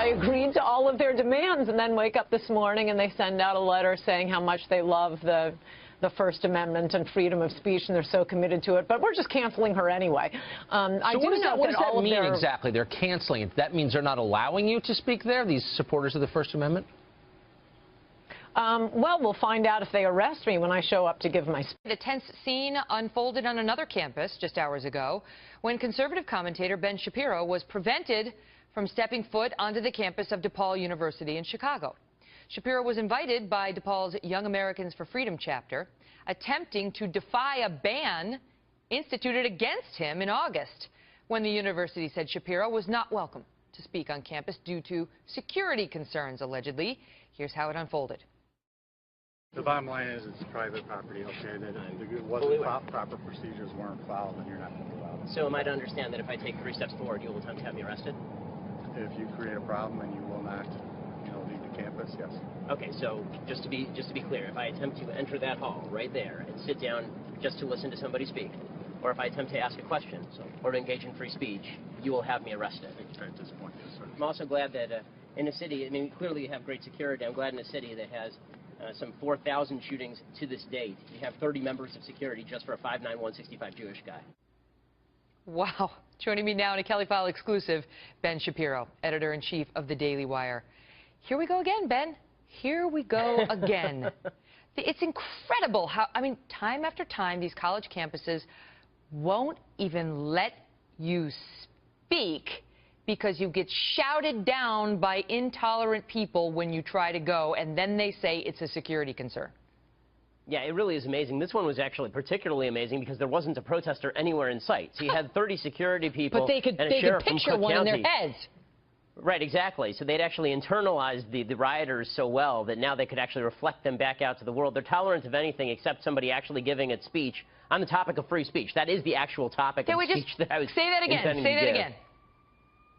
I agreed to all of their demands and then wake up this morning and they send out a letter saying how much they love the First Amendment and freedom of speech, and they're so committed to it. But we're just canceling her anyway. So what does that mean exactly? They're canceling it. That means they're not allowing you to speak there, these supporters of the First Amendment? Well, we'll find out if they arrest me when I show up to give my speech. The tense scene unfolded on another campus just hours ago when conservative commentator Ben Shapiro was prevented from stepping foot onto the campus of DePaul University in Chicago. Shapiro was invited by DePaul's Young Americans for Freedom chapter, attempting to defy a ban instituted against him in August, when the university said Shapiro was not welcome to speak on campus due to security concerns, allegedly. Here's how it unfolded. The bottom line is it's private property, okay, that it wasn't proper procedures weren't followed, and you're not going to allow it. So am I to understand that if I take 3 steps forward, you will attempt to have me arrested? If you create a problem and you will not, leave the campus, yes. Okay, so just to be clear, if I attempt to enter that hall right there and sit down just to listen to somebody speak, or if I attempt to ask a question or to engage in free speech, you will have me arrested. At this point, yes, sir. I'm also glad that in a city, I mean, clearly you have great security. I'm glad in a city that has some 4,000 shootings to this date, you have 30 members of security just for a 5'9", 165 Jewish guy. Wow. Joining me now in a Kelly File exclusive, Ben Shapiro, editor-in-chief of the Daily Wire. Here we go again, Ben. Here we go again. It's incredible how, I mean, time after time, these college campuses won't even let you speak because you get shouted down by intolerant people when you try to go, and then they say it's a security concern. Yeah, it really is amazing. This one was actually particularly amazing because there wasn't a protester anywhere in sight. So you had 30 security people but they could picture one in their heads. Right, exactly. So they'd actually internalized the rioters so well that now they could actually reflect them back out to the world. They're tolerant of anything except somebody actually giving a speech on the topic of free speech. That is the actual topic of speech that I was say that again. Say that again.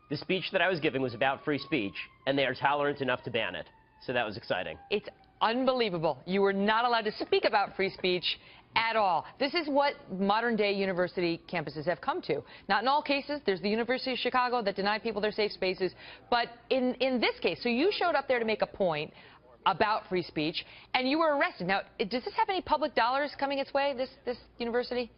The speech that I was giving was about free speech, and they are tolerant enough to ban it. So that was exciting. It's unbelievable. You were not allowed to speak about free speech at all. This is what modern-day university campuses have come to. Not in all cases. There's the University of Chicago that denied people their safe spaces. But in this case, so you showed up there to make a point about free speech, and you were arrested. Now, does this have any public dollars coming its way, this university?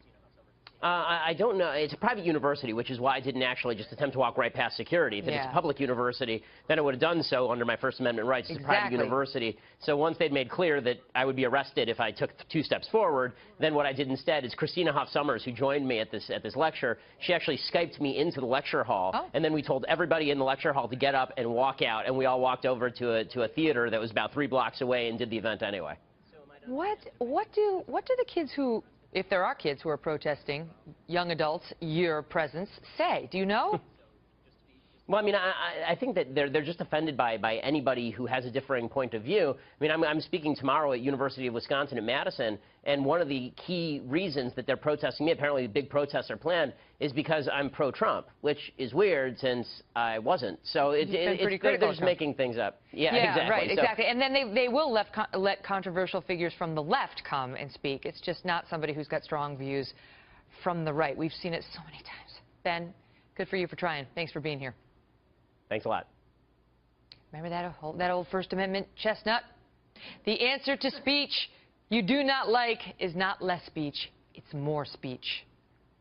I don't know. It's a private university, which is why I didn't actually just attempt to walk right past security. If it's a public university, then I would have done so under my First Amendment rights. It's a private university. So once they'd made clear that I would be arrested if I took 2 steps forward, then what I did instead is Christina Hoff Sommers, who joined me at this lecture, she actually Skyped me into the lecture hall, and then we told everybody in the lecture hall to get up and walk out, and we all walked over to a theater that was about 3 blocks away and did the event anyway. What do the kids who, if there are kids who are protesting, young adults, your presence, say? Do you know? Well, I mean, I think that they're just offended by anybody who has a differing point of view. I mean, I'm speaking tomorrow at University of Wisconsin at Madison, and one of the key reasons that they're protesting me, apparently big protests are planned, is because I'm pro-Trump, which is weird since I wasn't. So they're just making things up. Yeah, exactly. Right, exactly. And then they will let controversial figures from the left come and speak. It's just not somebody who's got strong views from the right. We've seen it so many times. Ben, good for you for trying. Thanks for being here. Thanks a lot. Remember that old First Amendment chestnut? The answer to speech you do not like is not less speech, it's more speech.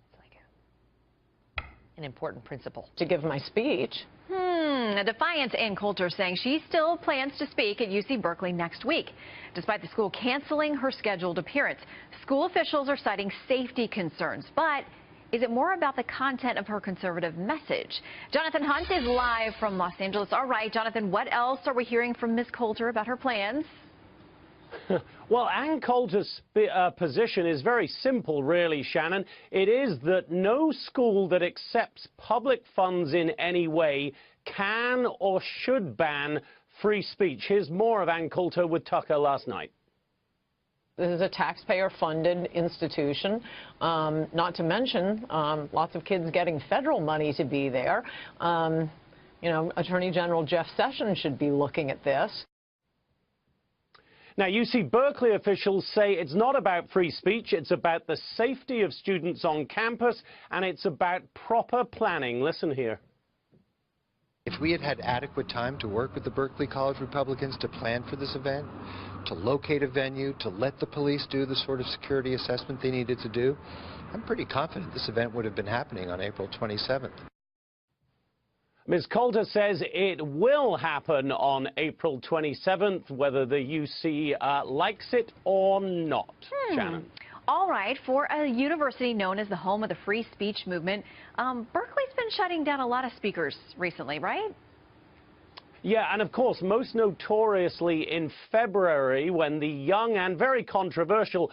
It's like an important principle. To give my speech. A defiance in Coulter saying she still plans to speak at UC Berkeley next week, despite the school canceling her scheduled appearance. School officials are citing safety concerns, but is it more about the content of her conservative message? Jonathan Hunt is live from Los Angeles. All right, Jonathan, what else are we hearing from Ms. Coulter about her plans? Well, Ann Coulter's position is very simple, really, Shannon. It is that no school that accepts public funds in any way can or should ban free speech. Here's more of Ann Coulter with Tucker last night. This is a taxpayer-funded institution, not to mention lots of kids getting federal money to be there. You know, Attorney General Jeff Sessions should be looking at this. Now, UC Berkeley officials say it's not about free speech, it's about the safety of students on campus, and it's about proper planning. Listen here. If we had had adequate time to work with the Berkeley College Republicans to plan for this event, to locate a venue, to let the police do the sort of security assessment they needed to do, I'm pretty confident this event would have been happening on April 27th. Ms. Coulter says it will happen on April 27th, whether the UC likes it or not. Shannon. All right, for a university known as the home of the free speech movement, Berkeley's been shutting down a lot of speakers recently, right? Yeah, and of course, most notoriously in February, when the young and very controversial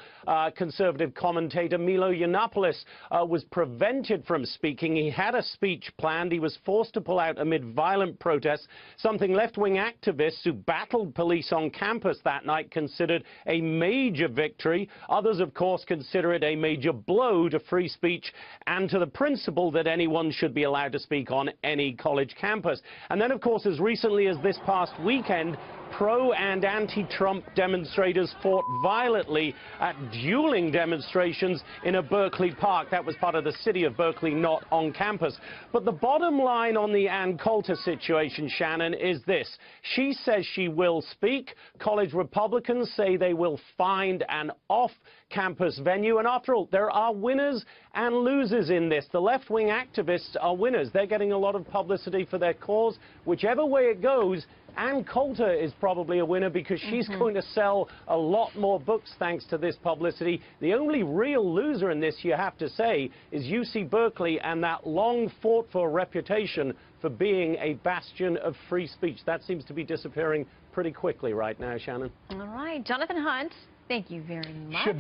conservative commentator Milo Yiannopoulos was prevented from speaking. He had a speech planned. He was forced to pull out amid violent protests, something left-wing activists who battled police on campus that night considered a major victory. Others, of course, consider it a major blow to free speech and to the principle that anyone should be allowed to speak on any college campus. And then, of course, as recently as this past weekend, pro- and anti-Trump demonstrators fought violently at dueling demonstrations in a Berkeley park. That was part of the city of Berkeley, not on campus. But the bottom line on the Ann Coulter situation, Shannon, is this. She says she will speak. College Republicans say they will find an off-campus venue. And after all, there are winners and losers in this. The left-wing activists are winners. They're getting a lot of publicity for their cause. Whichever way it goes, Ann Coulter is probably a winner because she's going to sell a lot more books thanks to this publicity. The only real loser in this, you have to say, is UC Berkeley and that long fought for reputation for being a bastion of free speech. That seems to be disappearing pretty quickly right now, Shannon. All right, Jonathan Hunt, thank you very much.